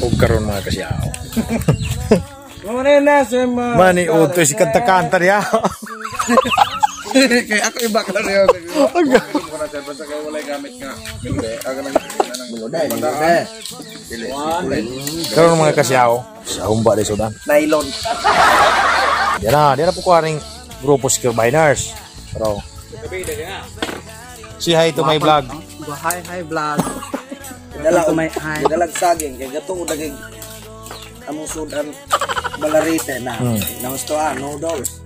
O karon mga kasyaw. Mani uto si kanta-kanta niya. Kaya ako iba ka rin. Basta kayo wala gamit nga. Karon mga kasyaw. Sa humba de sudan. Nylon. Di na po kuha ring grupo Secure Biners. Pero si hi to my vlog. Hi vlog. Dalag saging kay gato daging among sudan balarite na. Namustuan noodles.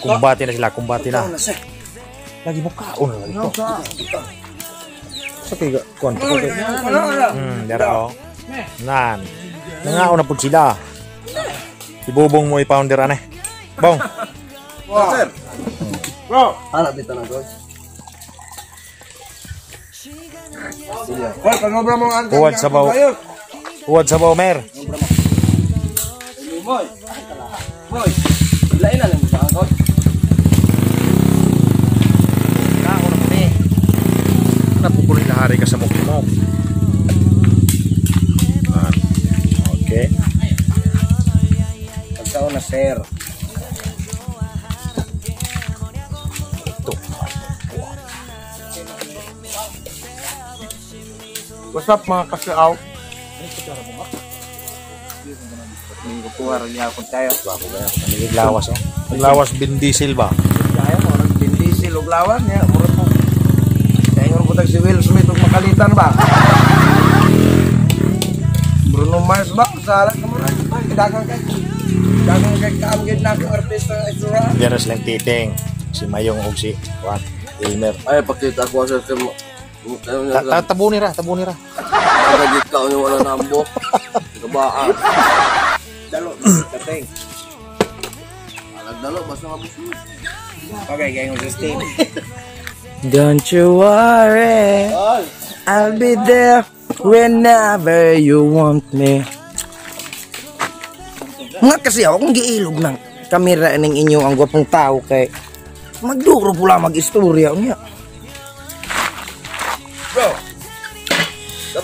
Kumbati na sila, kumbati na. Lagi mo kaon lagi to. Sa tiga kon. Dara oh. Nan. Nangaon na pud sila. Ibubong mo i-pounder ane. Bong. Sir. Bro, harap dito na bro. Hoy, pangobra mo ang Huwad sabaw. Huwad sabaw mer. Boy. Boy. Lain na lang sa angkot. Kako na mo eh. Napupuloy lahari ka sa mukimok. Okay. Pagkaon na sir. Ito. What's up mga kasyaw? Minggo puhar niya akong tayo. Bago ba yan? Naglawas oh. Naglawas Vin Diesel ba? Kaya mo, Vin Diesel o lawan niya. Murot mo. Kaya nga po si Will Smith o makalitan ba? Bruno Mars ba? Salat ka mo na. Dagang kay kaamgin na akong artista ng Isura. Diyan na silang titing. Si Mayong o si Juan Elmer. Ay, pakita ko sa mo. Tabuni ra. Nagagit ka niyo wala na ambok. Kabaan. Dalo, kateng. Dalo, basta mabusog. Okay, gang with this team. Don't you worry, I'll be there whenever you want me. Nga kasi ako kung giilog ng kamera ng inyo ang gwapong tao kay magduro pula mag-istorya niya. Bro.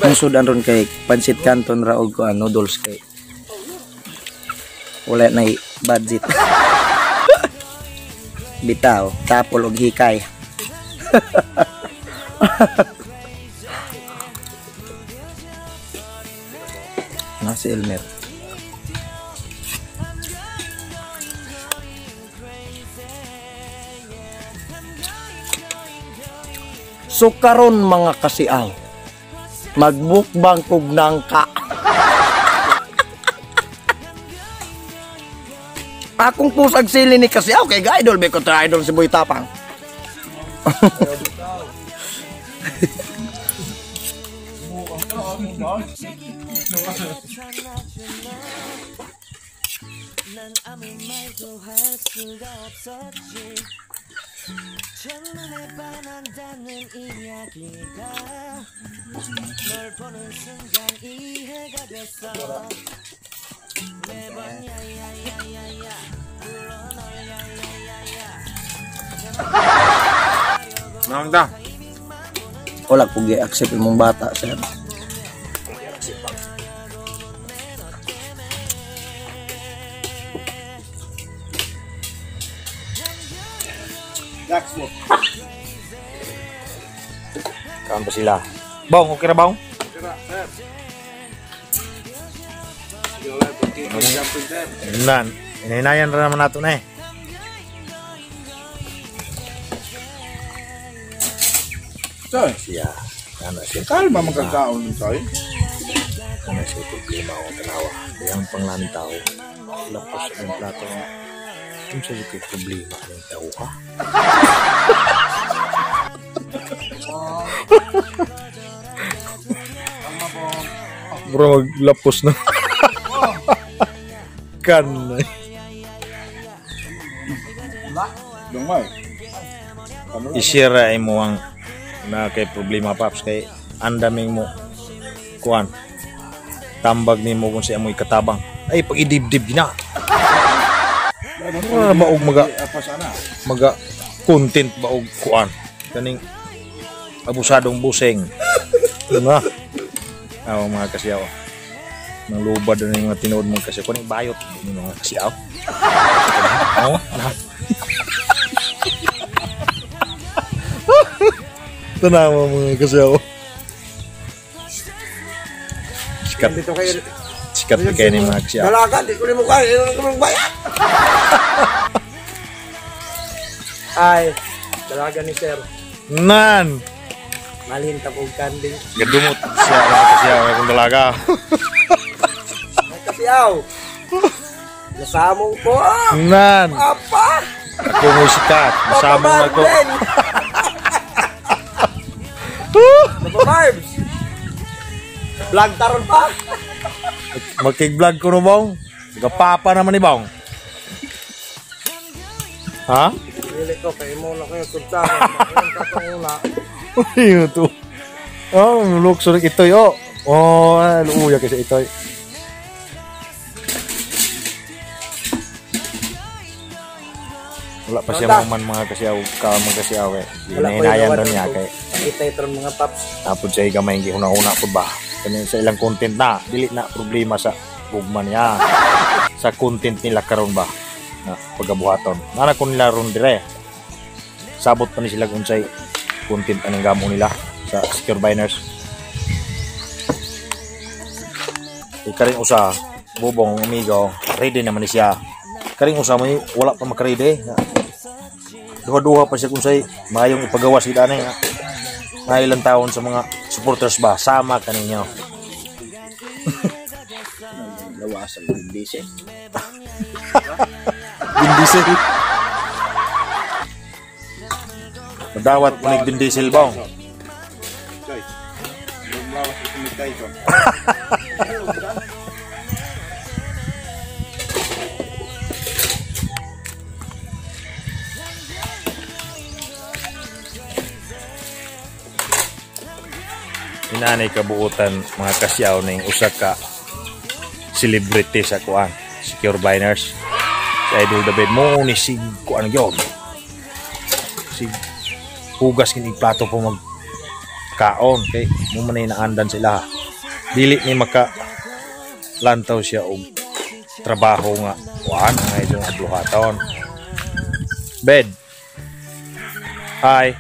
Musudan ron kay Pansit Canton ra og noodles kay wala na budget. Bitaw, tapol og hikay. Nasi Elmer. So karon mga kasiaw, magbukbang kog nangka. Akong pusag sili ni kasiaw kay idol be ko tra idol si Boy Tapang. Nang da. Wala ko gi-accept imong bata sir. Kaon pa sila. Bong, okay ra bong? Nan, ininayan ra naman nato na eh. Soy, Siya, ano siya? kalma magkakaon ng soy. Ano siya problema o tanawa. Yang panglantaw. Lapos ng plato nga. Kung siya yung problema ng tao ka. Bro, maglapos na. Kan. Dungay. I-share ay mo ang na kay problema paps kay andaming mo kuan tambag nimo kung siya mo ikatabang ay pag idibdib na maog maga content baog kuan kaning abusadong buseng nga mga kasiyaw. Nang lubad na yung mga tinood mo kasi kung bayot yung mga kasiyaw. Oo, tanawa mga kasiyaw. Sikat kayo ni mga kasiyaw. Dalaga, di ko rin mo kaya. Hindi ko rin bayat. Ay, dalaga ni sir. Nan! Malin tapog kanding. Gadumot siya mga kasiyaw. Kung dalaga. Kasiyaw. Nasamong ko. Nan! Apa? Ako mo sikat. Masamong ako. Napamarbs. Vlog taron pa. Magkig-vlog ko no bong. Papa naman ni bong. Ha? Pili ko kay mo na kayo sultanan. Ang katangula. Ano yun ito? Oh, lukso rin itoy. Oh, luuya kasi itoy. Wala pa siya mga kasiyaw. Mga kasiyaw eh. Hinayan doon niya kay. Kita ito mga paps. Tapos siya gamay hindi una-una po ba? Kanya sa ilang content na. Dili na problema sa gugma niya. Sa content nila karon ba? Na pagabuhaton. Nara ko nila ron dire. Sabot pa ni sila kung say content anong gamo nila sa Secure Biners. Karing usa, bubong amigo, ready naman ni siya. Karing usa may wala pa makaredy. Duha-duha pa siya kung say mayong ipagawa si danay. Mga ilang taon sa mga supporters ba sama kaninyo. Lawasan ng diesel. Vin Diesel. Madawat mo ni Vin Diesel bang? Inanay kabuutan mga kasyaw na yung usa ka celebrity sa kuan Secure Biners. Si Idol David mo ni sig kuan gyud. Sig hugas kini plato po mag kaon kay mo man naandan sila. Dili ni maka lantaw siya og trabaho nga kuan nga idong adluhaton. Bed. Hi.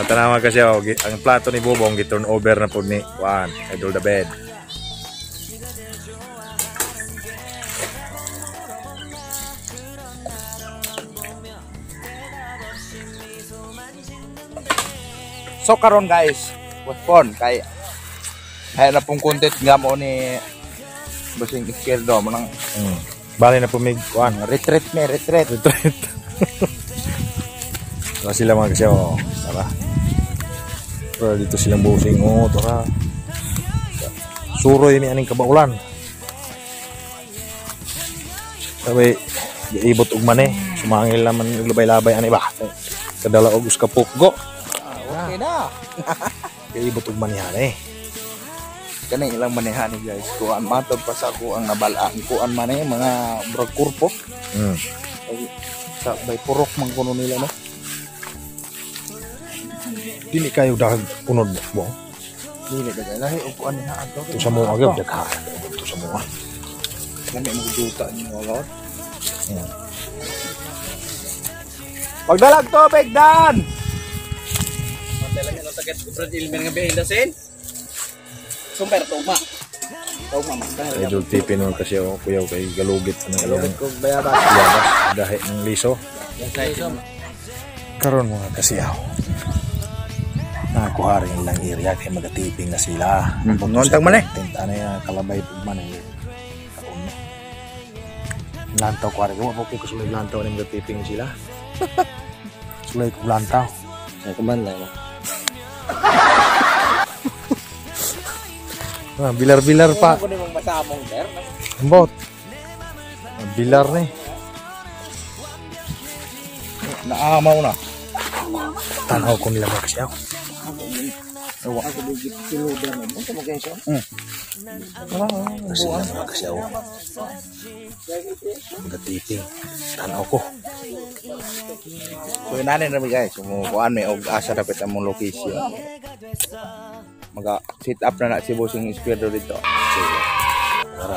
Tanawa kasi ang plato ni Bobong giturn over na po ni Juan, Idol David. So karon guys, was fun kay na pong content nga mo ni Bossing Izquierdo mo nang Bali na po may Juan, retreat. Wala sila mga kasi tara. Pero dito silang Bossing tara. Suroy mi aning kabaulan. Sabi iibot og man sumangil naman labay-labay ani ba. Kadala og ka pukgo. Okay na. Iibot og man yan Kani ilang manehan ni guys. Kuan matod pa sa ako ang nabalaan. Kuan man mga bragkurpo. Sa bay purok man kuno nila no. Dili kayo dahag unod mo. Dili daga lahi og kuan ni haad. Ito sa mga agad daghan. Ito sa mga. Kani mo duta ni mga. Pagdalag tubig dan. Talaga no tagat ko brad ilmen nga behind the scene. Sumper tuma. Tuma man. Idol TV naman kasi kuyaw kay galugit na Galugit ko bayabas. Bayabas dahi ng liso. Karon mga kasiyaw. Nakuha rin lang area kay magatiping na sila. Ngontag man Ano yung kalabay pag man kaon. Lantaw ko rin. Huwag ko kasulay lantaw na magatiping sila. Sulay ko lantaw. Ay kuman lang. Bilar-bilar pa. Ano mong masamong sir? Ambot. Bilar ni. Naamaw na. Tanaw ko nila mga kasiyaw. Ewa. Ako bigit kilogram mo. Sa mga Kasi nga mga kasyaw. Magatiting. Tanaw ko. So inanin na guys, kumukuan may og asa dapat among location. Mag-sit up na si Bossing Ispierdo dito. Tara.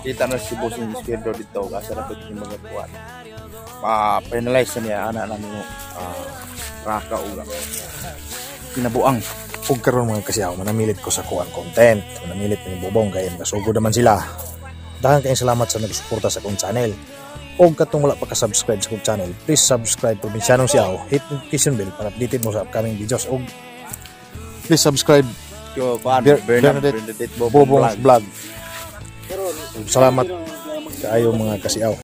Kita na si Bossing Ispierdo dito, asa dapat ni mga kuan. Pa-finalize na niya ana namin mo raka uga. Kinabuang. Ug karon mga kasyaw, manamilit ko sa kuan content. Manamilit ni Bobong kay nasugod naman sila. Daghang kayong salamat sa nagsuporta sa akong channel. Og katong wala pa ka-subscribe sa akong channel, please subscribe Probinsyanong Siaw. Hit notification bell para updated mo sa upcoming videos. Og please subscribe Yo, kuan Bernadette Bobong Vlog. Salamat kaayo mga kasyaw.